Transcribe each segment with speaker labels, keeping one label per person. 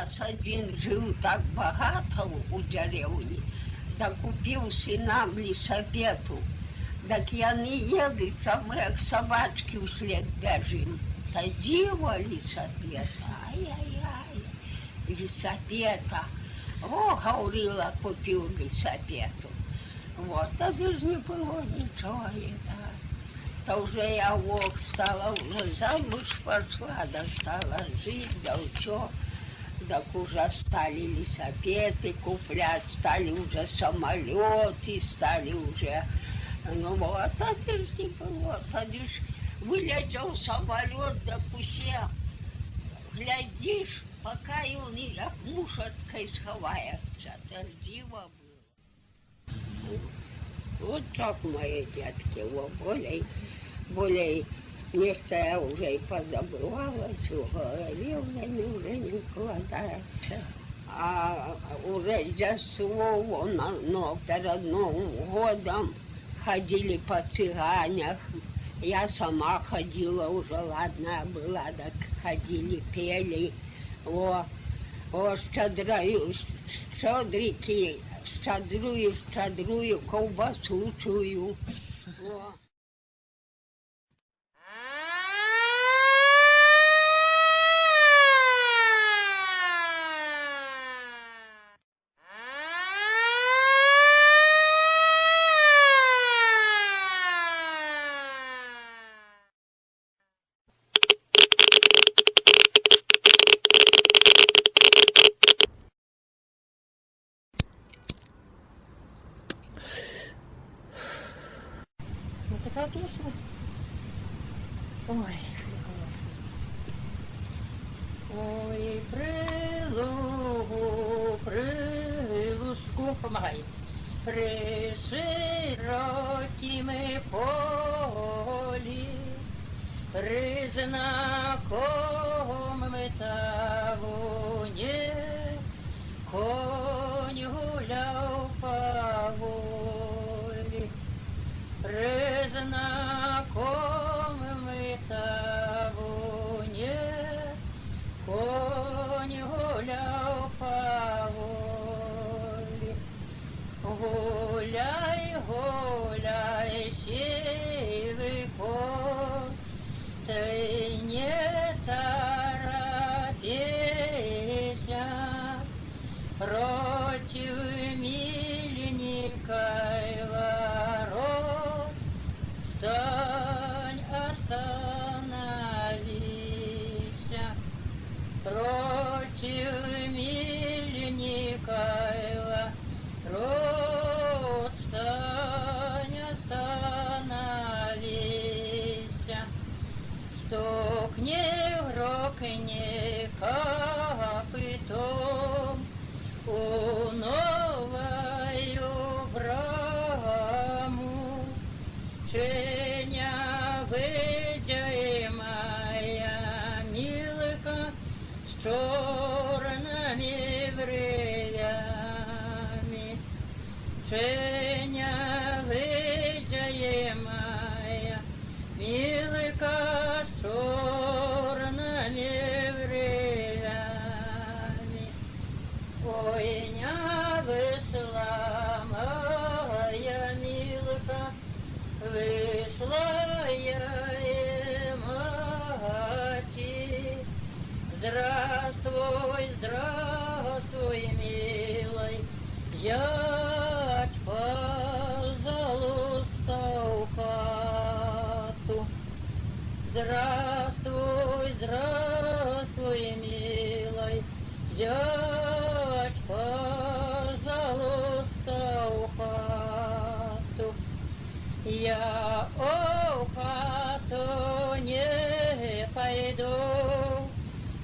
Speaker 1: нас один жив так багато у деревні, да купився нам лісапету. Так яны едуць, а мы як собачки услед бежим. Та дива лісапета, ай-яй-яй, лісапета. О, говорила, купив лісапету. Вот, тоді ж не було нічого. Та вже я стала, уже замуж пошла, да стала жить, да все. Так уже стали лісапети куплять, стали уже самолеты, стали уже... Ну вот, тоді ж не було, тоді ж вилетів самоліт, да усе, глядиш, поки він як мушаткою сховається, це ж диво було. Вот так мои детки, более нечто я уже и позабывалась, в голове уже не вкладается. А уже Рождество, но перед Новым годом ходили по цыганях. Я сама ходила, уже ладная была, так ходили, пели. О, щедрики, щедрую, ковбасу чую. О.
Speaker 2: Такая песня. Ой, ой, прилужку, помагай. При широкім полі, при знакомому тавуні, конь гуляв по волі. При знакомому тавуні, конь гуляв по волі. Гуляй, гуляй, сивий конь, ти не торопися, против мельника и ворот, стань, остановися, против мельника и ворот, стань, остановися, стукни, грокни копытом у новую браму, чиня выйдя моя милка с черными бровями, чиня выйдя моя милка с черными бровями. Ой, не вышла моя милка, вышла я мати. Здравствуй, здравствуй, милый зять, пожалуйста, в хату. Здравствуй, здравствуй, милый зять, пожалуйста, в хату. Я в хату не пойду,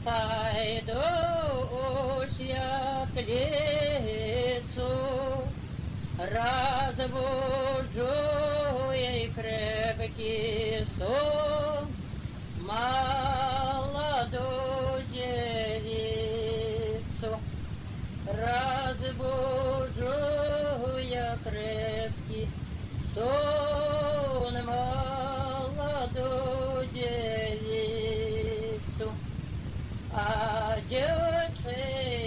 Speaker 2: пойду уж я плецу, разбужу ей крепкий сон молодую девицу. Разбужу я крепкий сон молодую девицу. А девчина